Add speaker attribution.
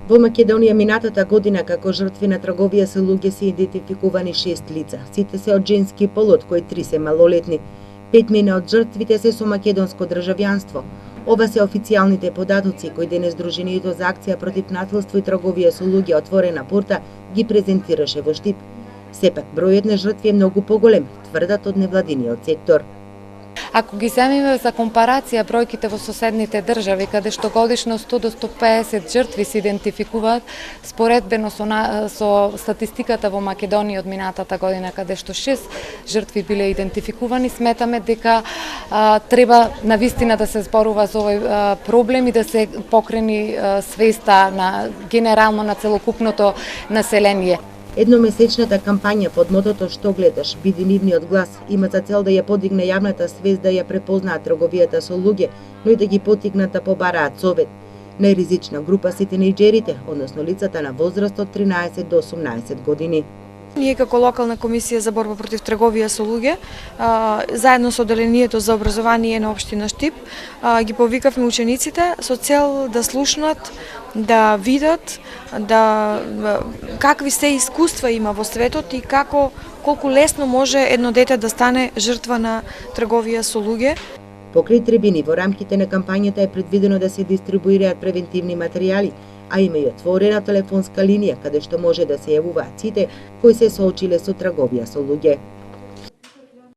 Speaker 1: Во Македонија минатата година како жртви на трговија со луѓе се идентификувани 6 лица. Сите се од женски пол, од кои 3 се малолетни. 5 од жртвите се со македонско државјанство. Ова се официјалните податоци кои денес Сдруженијето за акција против насилство и трговија со луѓе Отворена порта ги презентираше во Штип. Сепак бројот на жртви е многу поголем, тврдат од невладиниот сектор.
Speaker 2: Ако ги земиме за компарација бројките во соседните држави, каде што годишно 100 до 150 жртви се идентификуваат, споредбено со статистиката во Македонија од минатата година, каде што 6 жртви биле идентификувани, сметаме дека треба навистина да се зборува за овој проблем и да се покрени свеста генерално на целокупното население.
Speaker 1: Едномесечната кампања под мотото "Што гледаш, биди нивниот глас" има за цел да ја подигне јавната свест да ја препознаат трговијата со луѓе, но и да ги поттикнат да побараат совет. Најризична група се тинејџерите, односно лицата на возраст од 13 до 18 години.
Speaker 3: Ние како локална комисија за борба против трговија со луѓе, заедно со Оделението за образование на општина Штип, ги повикавме учениците со цел да слушнат, да видат, какви се искуства има во светот и колку лесно може едно дете да стане жртва на трговија со луѓе.
Speaker 1: Покрај трибини во рамките на кампањата е предвидено да се дистрибуираат превентивни материјали, а има и отворена телефонска линија каде што може да се јавуваат сите кои се соочиле со трговија со луѓе.